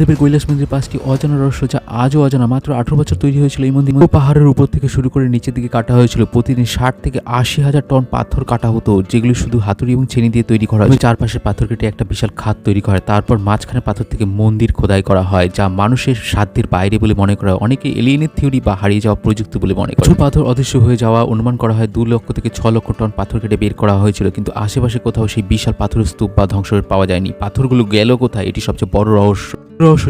দেবের কৈলাস মন্দিরের 5টি অজানা রহস্য যা আজও অজানা। মাত্র 18 বছর তৈরি হয়েছিল এই মন্দির। পাহাড়ের উপর থেকে শুরু করে নিচের দিকে কাটা হয়েছিল। প্রতিদিন 60 থেকে 80,000 টন পাথর কাটা হতো, যেগুলো শুধু হাতুড়ি এবং ছেনি দিয়ে তৈরি করা হয়। চারপাশের পাথর কেটে একটা বিশাল খাত তৈরি করা হয়। তারপর মাঝখানে পাথর থেকে মন্দির খোদাই করা হয়, যা মানুষের সাধ্যের বাইরে বলে মনে করা হয়। অনেকে এলিয়েনের থিওরি বা হারিয়ে যাওয়া প্রযুক্তি বলে মনে করে। পাথর অদৃশ্য হয়ে যাওয়া অনুমান করা হয় 2 লক্ষ থেকে 6 লক্ষ টন পাথর কেটে বের করা হয়েছিল, কিন্তু আশেপাশে কোথাও সেই বিশাল পাথরের স্তূপ বা ধ্বংস পাওয়া যায়নি। পাথরগুলো গেল কোথায়, এটি সবচেয়ে বড় রহস্য।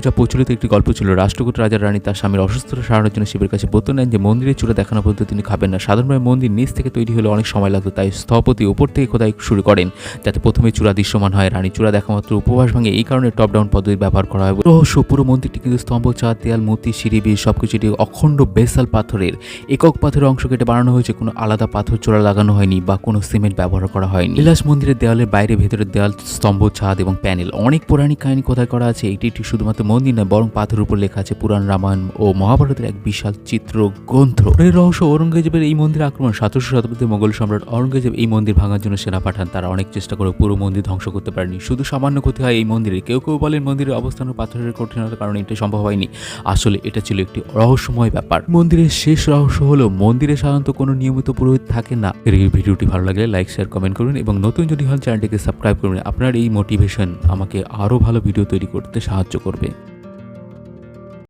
যা প্রচলিত একটি গল্প ছিল। রাষ্ট্রকূট রাজা রানী তার স্বামীর অসুস্থতা সারানোর জন্য শিবের কাছে ব্রত নেন যে মন্দিরের চূড়া দেখানো পর্যন্ত তিনি খাবেন না। সাধারণভাবে মন্দির নিচ থেকে তৈরি হলে অনেক সময় লাগতো, তাই স্থপতি উপর থেকে খোদাই শুরু করেন যাতে প্রথমে চূড়া দৃশ্যমান হয়। রানী চূড়া দেখা মাত্র উপবাস ভাঙে, এই কারণে টপ ডাউন পদ্ধতি ব্যবহার করা হয়। রহস্য, পুরো মন্দিরটি কিন্তু স্তম্ভ, চাঁদ, দেয়াল, মূর্তি, সিঁড়ি, বীজ সবকিছু এটি অখণ্ড বেসাল পাথরের একক পাথরের অংশ কেটে বানানো হয়েছে। কোনো আলাদা পাথর চূড়া লাগানো হয়নি বা কোনো সিমেন্ট ব্যবহার করা হয়নি। কৈলাস মন্দিরের দেওয়ালের বাইরে ভেতরের দেয়াল, স্তম্ভ, ছাদ এবং প্যানেল অনেক পৌরাণিক কাহিনী খোদাই করা আছে। এটি শুধুমাত্র মন্দির নয়, বরং পাথরের উপর লেখা আছে পুরাণ, রামায়ণ ও মহাভারতের এক বিশাল চিত্র গ্রন্থ। এই রহস্য, ঔরঙ্গজেবের এই মন্দির আক্রমণ। 17শো শতাব্দীতে মোগল সম্রাট ঔরঙ্গজেব এই মন্দির ভাঙার জন্য সেনা পাঠান। তারা অনেক চেষ্টা করে পুরো মন্দির ধ্বংস করতে পারেনি, শুধু সামান্য ক্ষতি হয় এই মন্দিরে। কেউ কেউ বলেন মন্দিরের অবস্থান ও পাথরের কঠিনতার কারণে এটা সম্ভব হয়নি। আসলে এটা ছিল একটি রহস্যময় ব্যাপার। মন্দিরের শেষ রহস্য হলো মন্দিরে সাধারণত কোনো নিয়মিত পুরোহিত থাকে না। এই ভিডিওটি ভালো লাগলে লাইক, শেয়ার, কমেন্ট করুন এবং নতুন যদি হন চ্যানেলটিকে সাবস্ক্রাইব করুন। আপনার এই মোটিভেশন আমাকে আরো ভালো ভিডিও তৈরি করতে সাহায্য করবে।